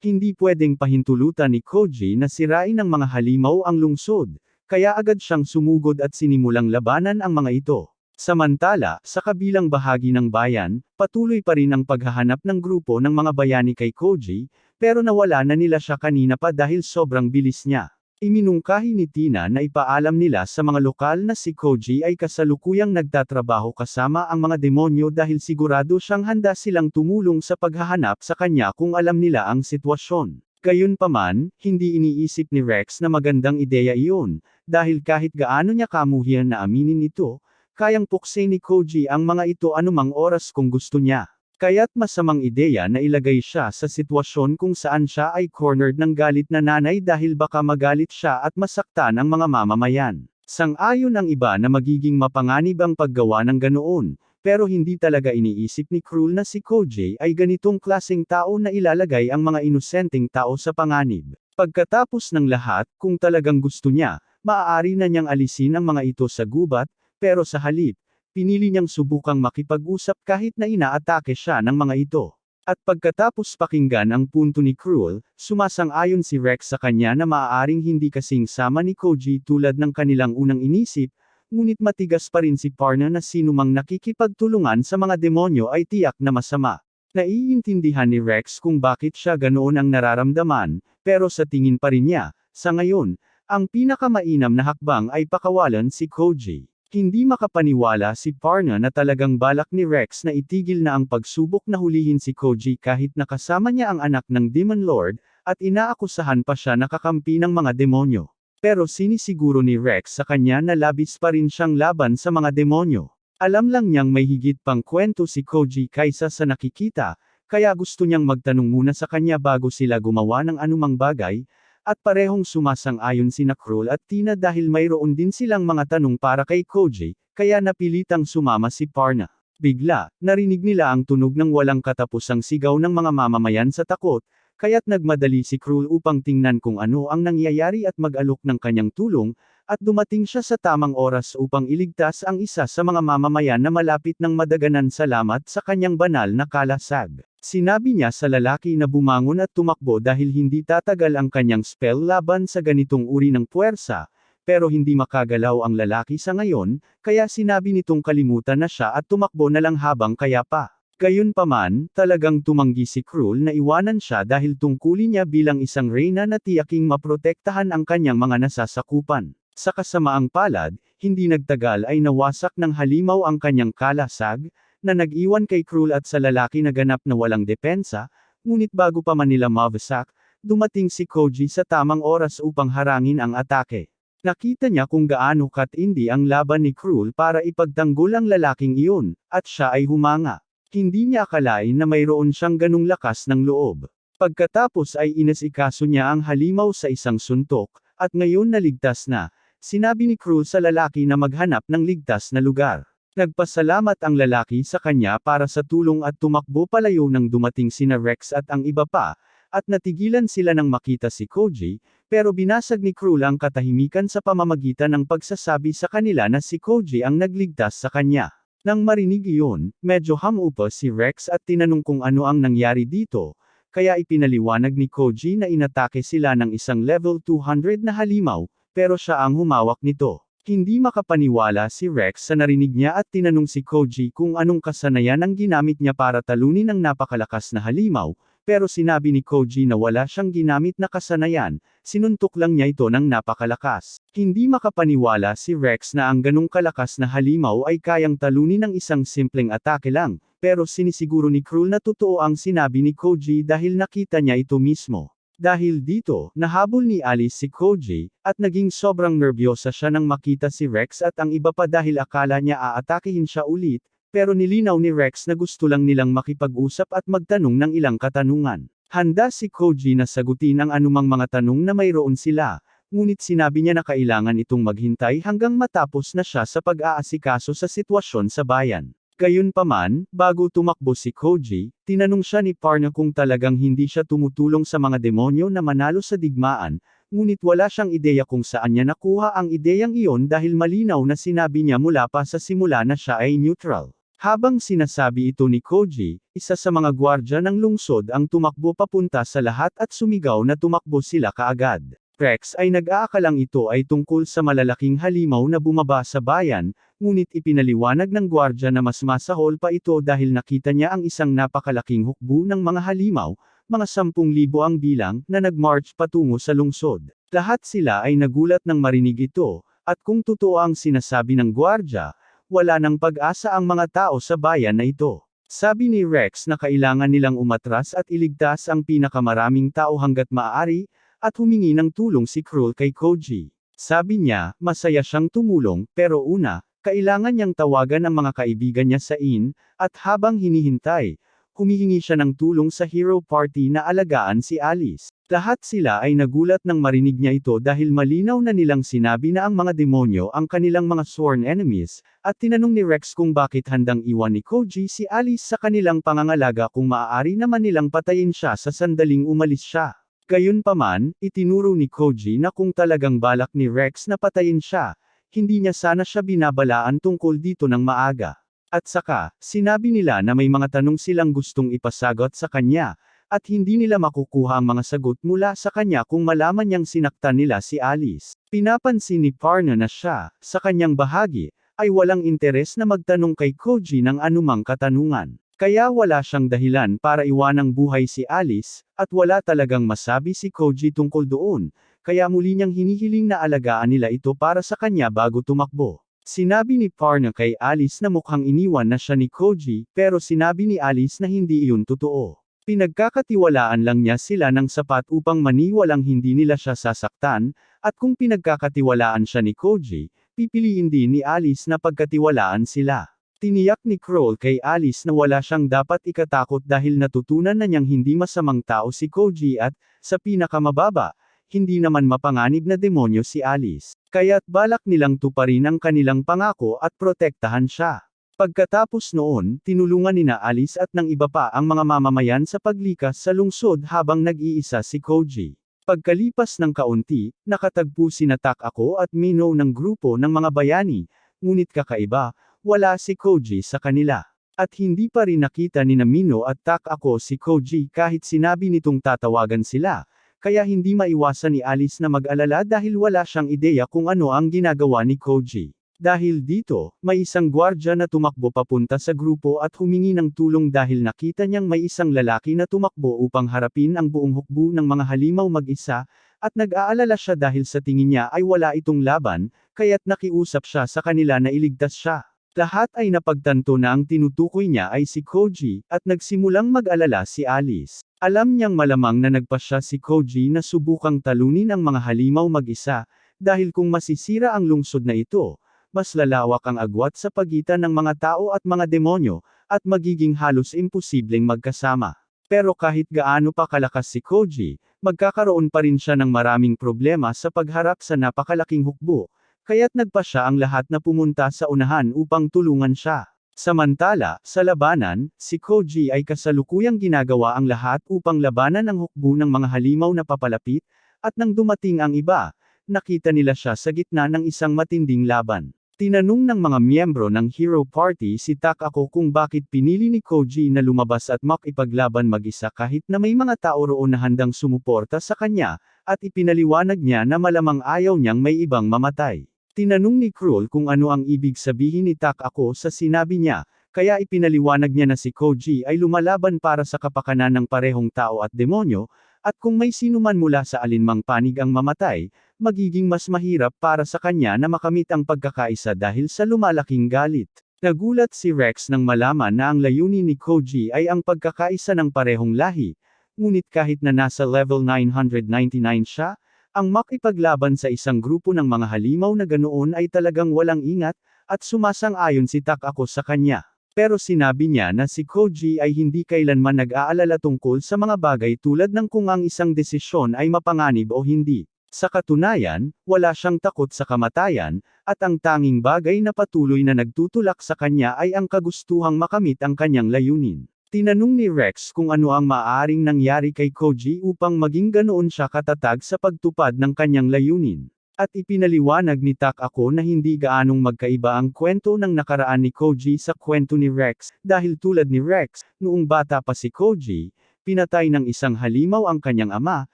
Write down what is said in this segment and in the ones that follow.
Hindi pwedeng pahintulutan ni Koji na sirain ng mga halimaw ang lungsod, kaya agad siyang sumugod at sinimulang labanan ang mga ito. Samantala, sa kabilang bahagi ng bayan, patuloy pa rin ang paghahanap ng grupo ng mga bayani kay Koji, pero nawala na nila siya kanina pa dahil sobrang bilis niya. Iminungkahi ni Tina na ipaalam nila sa mga lokal na si Koji ay kasalukuyang nagtatrabaho kasama ang mga demonyo dahil sigurado siyang handa silang tumulong sa paghahanap sa kanya kung alam nila ang sitwasyon. Gayunpaman, hindi iniisip ni Rex na magandang ideya iyon, dahil kahit gaano niya kamuhian na aminin ito, kayang puksin ni Koji ang mga ito anumang oras kung gusto niya. Kaya't masamang ideya na ilagay siya sa sitwasyon kung saan siya ay cornered ng galit na nanay dahil baka magalit siya at masaktan ang mga mamamayan. Sang-ayon ang iba na magiging mapanganib ang paggawa ng ganoon, pero hindi talaga iniisip ni Cruel na si Koji ay ganitong klaseng tao na ilalagay ang mga inosenteng tao sa panganib. Pagkatapos ng lahat, kung talagang gusto niya, maaari na niyang alisin ang mga ito sa gubat, pero sa halip, pinili niyang subukang makipag-usap kahit na inaatake siya ng mga ito. At pagkatapos pakinggan ang punto ni Cruel, sumasang-ayon si Rex sa kanya na maaaring hindi kasing sama ni Koji tulad ng kanilang unang inisip, ngunit matigas pa rin si Parna na sinumang nakikipagtulungan sa mga demonyo ay tiyak na masama. Naiintindihan ni Rex kung bakit siya ganoon ang nararamdaman, pero sa tingin pa rin niya, sa ngayon, ang pinakamainam na hakbang ay pakawalan si Koji. Hindi makapaniwala si Parna na talagang balak ni Rex na itigil na ang pagsubok na hulihin si Koji kahit nakasama niya ang anak ng Demon Lord, at inaakusahan pa siya na kakampi ng mga demonyo. Pero sinisiguro ni Rex sa kanya na labis pa rin siyang laban sa mga demonyo. Alam lang niyang may higit pang kwento si Koji kaysa sa nakikita, kaya gusto niyang magtanong muna sa kanya bago sila gumawa ng anumang bagay, at parehong sumasang-ayon sina Cruel at Tina dahil mayroon din silang mga tanong para kay Koji, kaya napilitang sumama si Parna. Bigla, narinig nila ang tunog ng walang katapusang sigaw ng mga mamamayan sa takot, kaya't nagmadali si Cruel upang tingnan kung ano ang nangyayari at mag-alok ng kanyang tulong, at dumating siya sa tamang oras upang iligtas ang isa sa mga mamamayan na malapit ng madaganan salamat sa kanyang banal na kalasag. Sinabi niya sa lalaki na bumangon at tumakbo dahil hindi tatagal ang kanyang spell laban sa ganitong uri ng puwersa, pero hindi makagalaw ang lalaki sa ngayon, kaya sinabi nitong kalimutan na siya at tumakbo na lang habang kaya pa. Gayunpaman, talagang tumanggi si Cruel na iwanan siya dahil tungkulin niya bilang isang reyna na tiyaking maprotektahan ang kanyang mga nasasakupan. Sa kasamaang palad, hindi nagtagal ay nawasak ng halimaw ang kanyang kalasag, na nag-iwan kay Cruel at sa lalaki na ganap na walang depensa, ngunit bago pa man nila mawasak, dumating si Koji sa tamang oras upang harangin ang atake. Nakita niya kung gaano katindi ang laban ni Cruel para ipagtanggol ang lalaking iyon, at siya ay humanga. Hindi niya akalain na mayroon siyang ganung lakas ng loob. Pagkatapos ay inasikaso niya ang halimaw sa isang suntok, at ngayon naligtas na, sinabi ni Cruel sa lalaki na maghanap ng ligtas na lugar. Nagpasalamat ang lalaki sa kanya para sa tulong at tumakbo palayo nang dumating sina Rex at ang iba pa, at natigilan sila nang makita si Koji, pero binasag ni Cruel ang katahimikan sa pamamagitan ng pagsasabi sa kanila na si Koji ang nagligtas sa kanya. Nang marinig iyon, medyo hamupa si Rex at tinanong kung ano ang nangyari dito, kaya ipinaliwanag ni Koji na inatake sila ng isang level 200 na halimaw, pero siya ang humawak nito. Hindi makapaniwala si Rex sa narinig niya at tinanong si Koji kung anong kasanayan ang ginamit niya para talunin ang napakalakas na halimaw, pero sinabi ni Koji na wala siyang ginamit na kasanayan, sinuntok lang niya ito ng napakalakas. Hindi makapaniwala si Rex na ang ganong kalakas na halimaw ay kayang talunin ng isang simpleng atake lang, pero sinisiguro ni Cruel na totoo ang sinabi ni Koji dahil nakita niya ito mismo. Dahil dito, nahabol ni Alice si Koji, at naging sobrang nervyosa siya nang makita si Rex at ang iba pa dahil akala niya aatakihin siya ulit, pero nilinaw ni Rex na gusto lang nilang makipag-usap at magtanong ng ilang katanungan. Handa si Koji na sagutin ang anumang mga tanong na mayroon sila, ngunit sinabi niya na kailangan itong maghintay hanggang matapos na siya sa pag-aasikaso sa sitwasyon sa bayan. Gayunpaman, bago tumakbo si Koji, tinanong siya ni Parna kung talagang hindi siya tumutulong sa mga demonyo na manalo sa digmaan, ngunit wala siyang ideya kung saan niya nakuha ang ideyang iyon dahil malinaw na sinabi niya mula pa sa simula na siya ay neutral. Habang sinasabi ito ni Koji, isa sa mga gwardya ng lungsod ang tumakbo papunta sa lahat at sumigaw na tumakbo sila kaagad. Rex ay nag-aakalang ito ay tungkol sa malalaking halimaw na bumaba sa bayan, ngunit ipinaliwanag ng gwardya na mas masahol pa ito dahil nakita niya ang isang napakalaking hukbo ng mga halimaw, mga 10,000 ang bilang, na nagmarch patungo sa lungsod. Lahat sila ay nagulat nang marinig ito, at kung totoo ang sinasabi ng gwardya, wala nang pag-asa ang mga tao sa bayan na ito. Sabi ni Rex na kailangan nilang umatras at iligtas ang pinakamaraming tao hanggat maaari, at humingi ng tulong si Cruel kay Koji. Sabi niya, masaya siyang tumulong, pero una, kailangan niyang tawagan ang mga kaibigan niya sa inn, at habang hinihintay, humihingi siya ng tulong sa hero party na alagaan si Alice. Lahat sila ay nagulat nang marinig niya ito dahil malinaw na nilang sinabi na ang mga demonyo ang kanilang mga sworn enemies, at tinanong ni Rex kung bakit handang iwan ni Koji si Alice sa kanilang pangangalaga kung maaari naman nilang patayin siya sa sandaling umalis siya. Gayunpaman, itinuro ni Koji na kung talagang balak ni Rex na patayin siya, hindi niya sana siya binabalaan tungkol dito ng maaga. At saka, sinabi nila na may mga tanong silang gustong ipasagot sa kanya, at hindi nila makukuha ang mga sagot mula sa kanya kung malaman niyang sinaktan nila si Alice. Pinapansin ni Parna na siya, sa kanyang bahagi, ay walang interes na magtanong kay Koji ng anumang katanungan. Kaya wala siyang dahilan para iwanang buhay si Alice, at wala talagang masabi si Koji tungkol doon, kaya muli niyang hinihiling na alagaan nila ito para sa kanya bago tumakbo. Sinabi ni Parna kay Alice na mukhang iniwan na siya ni Koji, pero sinabi ni Alice na hindi iyon totoo. Pinagkakatiwalaan lang niya sila ng sapat upang maniwalang hindi nila siya sasaktan, at kung pinagkakatiwalaan siya ni Koji, pipiliin din ni Alice na pagkatiwalaan sila. Tiniyak ni Kroll kay Alice na wala siyang dapat ikatakot dahil natutunan na niyang hindi masamang tao si Koji at, sa pinakamababa, hindi naman mapanganib na demonyo si Alice. Kaya't balak nilang tuparin ang kanilang pangako at protektahan siya. Pagkatapos noon, tinulungan nina Alice at ng iba pa ang mga mamamayan sa paglikas sa lungsod habang nag-iisa si Koji. Pagkalipas ng kaunti, nakatagpo sina Takako at Mino ng grupo ng mga bayani, ngunit kakaiba, wala si Koji sa kanila. At hindi pa rin nakita ni Mino at Takako si Koji kahit sinabi nitong tatawagan sila, kaya hindi maiwasan ni Alice na mag-alala dahil wala siyang ideya kung ano ang ginagawa ni Koji. Dahil dito, may isang gwardya na tumakbo papunta sa grupo at humingi ng tulong dahil nakita niyang may isang lalaki na tumakbo upang harapin ang buong hukbo ng mga halimaw mag-isa, at nag-aalala siya dahil sa tingin niya ay wala itong laban, kaya't nakiusap siya sa kanila na iligtas siya. Lahat ay napagtanto na ang tinutukoy niya ay si Koji, at nagsimulang mag-alala si Alice. Alam niyang malamang na nagpasya si Koji na subukang talunin ang mga halimaw mag-isa, dahil kung masisira ang lungsod na ito, mas lalawak ang agwat sa pagitan ng mga tao at mga demonyo, at magiging halos imposibleng magkasama. Pero kahit gaano pa kalakas si Koji, magkakaroon pa rin siya ng maraming problema sa pagharap sa napakalaking hukbo, kaya't nagpasya ang lahat na pumunta sa unahan upang tulungan siya. Samantala, sa labanan, si Koji ay kasalukuyang ginagawa ang lahat upang labanan ang hukbo ng mga halimaw na papalapit, at nang dumating ang iba, nakita nila siya sa gitna ng isang matinding laban. Tinanong ng mga miyembro ng Hero Party si Takako kung bakit pinili ni Koji na lumabas at makipaglaban mag-isa kahit na may mga tao roon na handang sumuporta sa kanya, at ipinaliwanag niya na malamang ayaw niyang may ibang mamatay. Tinanong ni Cruel kung ano ang ibig sabihin ni Takako sa sinabi niya, kaya ipinaliwanag niya na si Koji ay lumalaban para sa kapakanan ng parehong tao at demonyo, at kung may sinuman mula sa alinmang panig ang mamatay, magiging mas mahirap para sa kanya na makamit ang pagkakaisa dahil sa lumalaking galit. Nagulat si Rex nang malaman na ang layunin ni Koji ay ang pagkakaisa ng parehong lahi, ngunit kahit na nasa level 999 siya, ang makipaglaban sa isang grupo ng mga halimaw na ganoon ay talagang walang ingat, at sumasang-ayon si Takako sa kanya. Pero sinabi niya na si Koji ay hindi kailanman nag-aalala tungkol sa mga bagay tulad ng kung ang isang desisyon ay mapanganib o hindi. Sa katunayan, wala siyang takot sa kamatayan, at ang tanging bagay na patuloy na nagtutulak sa kanya ay ang kagustuhang makamit ang kanyang layunin. Tinanong ni Rex kung ano ang maaaring nangyari kay Koji upang maging ganoon siya katatag sa pagtupad ng kanyang layunin. At ipinaliwanag ni Takako na hindi gaanong magkaiba ang kwento ng nakaraan ni Koji sa kwento ni Rex, dahil tulad ni Rex, noong bata pa si Koji, pinatay ng isang halimaw ang kanyang ama,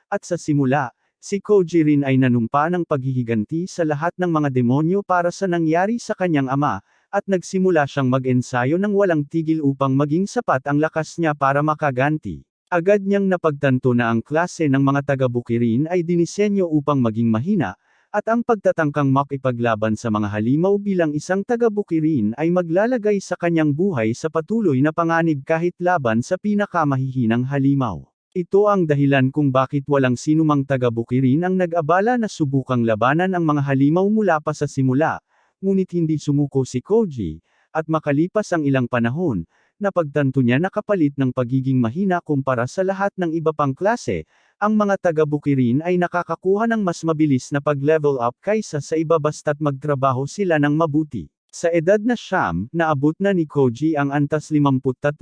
at sa simula, si Koji rin ay nanumpa ng paghihiganti sa lahat ng mga demonyo para sa nangyari sa kanyang ama, at nagsimula siyang mag-ensayo ng walang tigil upang maging sapat ang lakas niya para makaganti. Agad niyang napagtanto na ang klase ng mga taga-bukirin ay dinisenyo upang maging mahina, at ang pagtatangkang makipaglaban sa mga halimaw bilang isang taga-bukirin ay maglalagay sa kanyang buhay sa patuloy na panganib kahit laban sa pinakamahihinang halimaw. Ito ang dahilan kung bakit walang sinumang taga-bukirin ang nag-abala na subukang labanan ang mga halimaw mula pa sa simula, ngunit hindi sumuko si Koji, at makalipas ang ilang panahon, napagtanto niya na kapalit ng pagiging mahina kumpara sa lahat ng iba pang klase, ang mga taga-bukirin ay nakakakuha ng mas mabilis na pag-level up kaysa sa iba basta't magtrabaho sila ng mabuti. Sa edad na siyam, naabot na ni Koji ang antas 53,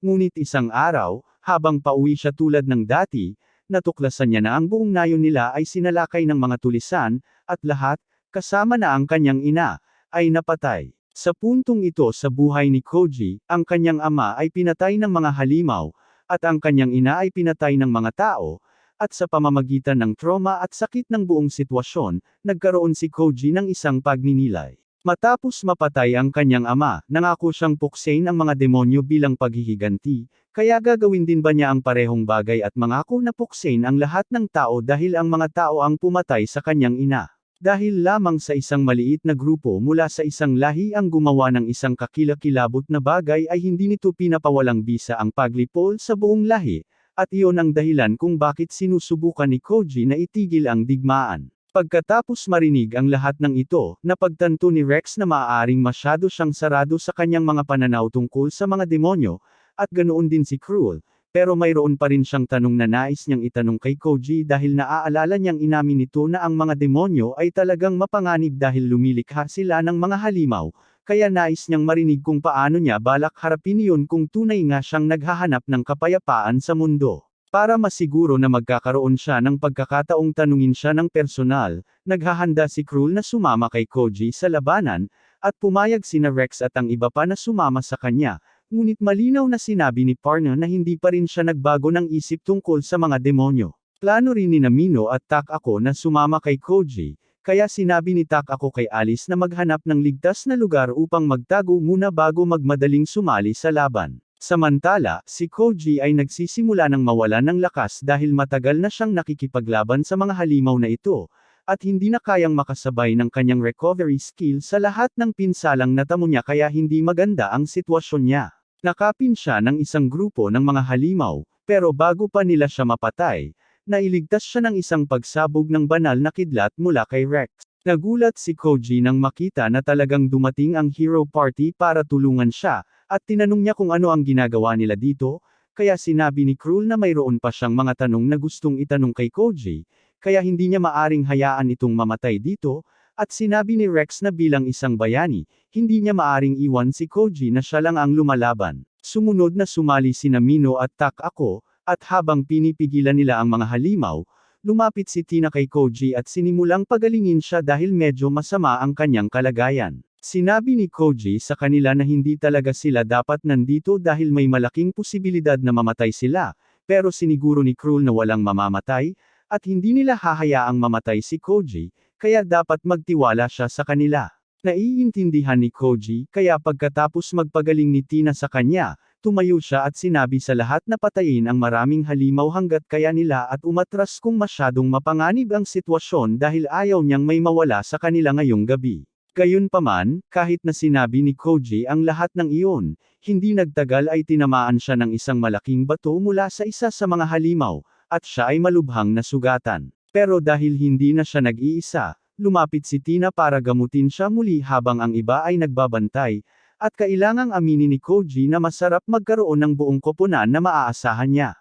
ngunit isang araw, habang pauwi siya tulad ng dati, natuklasan niya na ang buong nayon nila ay sinalakay ng mga tulisan, at lahat, kasama na ang kanyang ina, ay napatay. Sa puntong ito sa buhay ni Koji, ang kanyang ama ay pinatay ng mga halimaw, at ang kanyang ina ay pinatay ng mga tao, at sa pamamagitan ng trauma at sakit ng buong sitwasyon, nagkaroon si Koji ng isang pagninilay. Matapos mapatay ang kanyang ama, nangako siyang puksain ang mga demonyo bilang paghihiganti, kaya gagawin din ba niya ang parehong bagay at mangako na puksain ang lahat ng tao dahil ang mga tao ang pumatay sa kanyang ina? Dahil lamang sa isang maliit na grupo mula sa isang lahi ang gumawa ng isang kakilakilabot na bagay ay hindi nito pinapawalang bisa ang paglipol sa buong lahi, at iyon ang dahilan kung bakit sinusubukan ni Koji na itigil ang digmaan. Pagkatapos marinig ang lahat ng ito, napagtanto ni Rex na maaaring masyado siyang sarado sa kanyang mga pananaw tungkol sa mga demonyo, at ganoon din si Cruel. Pero mayroon pa rin siyang tanong na nais niyang itanong kay Koji dahil naaalala niyang inamin nito na ang mga demonyo ay talagang mapanganib dahil lumilikha sila ng mga halimaw, kaya nais niyang marinig kung paano niya balak harapin iyon kung tunay nga siyang naghahanap ng kapayapaan sa mundo. Para masiguro na magkakaroon siya ng pagkakataong tanungin siya ng personal, naghahanda si Cruel na sumama kay Koji sa labanan, at pumayag sina Rex at ang iba pa na sumama sa kanya. Ngunit malinaw na sinabi ni Parna na hindi pa rin siya nagbago ng isip tungkol sa mga demonyo. Plano rin ni Namino at Takako na sumama kay Koji, kaya sinabi ni Takako kay Alice na maghanap ng ligtas na lugar upang magtago muna bago magmadaling sumali sa laban. Samantala, si Koji ay nagsisimula ng mawalan ng lakas dahil matagal na siyang nakikipaglaban sa mga halimaw na ito, at hindi na kayang makasabay ng kanyang recovery skill sa lahat ng pinsalang natamo niya kaya hindi maganda ang sitwasyon niya. Nakapin siya ng isang grupo ng mga halimaw, pero bago pa nila siya mapatay, nailigtas siya ng isang pagsabog ng banal na kidlat mula kay Rex. Nagulat si Koji nang makita na talagang dumating ang hero party para tulungan siya, at tinanong niya kung ano ang ginagawa nila dito, kaya sinabi ni Cruel na mayroon pa siyang mga tanong na gustong itanong kay Koji, kaya hindi niya maaring hayaan itong mamatay dito, at sinabi ni Rex na bilang isang bayani, hindi niya maaring iwan si Koji na siya lang ang lumalaban. Sumunod na sumali si Namino at Takako, at habang pinipigilan nila ang mga halimaw, lumapit si Tina kay Koji at sinimulang pagalingin siya dahil medyo masama ang kanyang kalagayan. Sinabi ni Koji sa kanila na hindi talaga sila dapat nandito dahil may malaking posibilidad na mamatay sila, pero siniguro ni Cruel na walang mamamatay, at hindi nila hahayaang mamatay si Koji, kaya dapat magtiwala siya sa kanila. Naiintindihan ni Koji, kaya pagkatapos magpagaling ni Tina sa kanya, tumayo siya at sinabi sa lahat na patayin ang maraming halimaw hanggat kaya nila at umatras kung masyadong mapanganib ang sitwasyon dahil ayaw niyang may mawala sa kanila ngayong gabi. Gayunpaman, kahit na sinabi ni Koji ang lahat ng iyon, hindi nagtagal ay tinamaan siya ng isang malaking bato mula sa isa sa mga halimaw, at siya ay malubhang nasugatan. Pero dahil hindi na siya nag-iisa, lumapit si Tina para gamutin siya muli habang ang iba ay nagbabantay, at kailangang aminin ni Koji na masarap magkaroon ng buong koponan na maaasahan niya.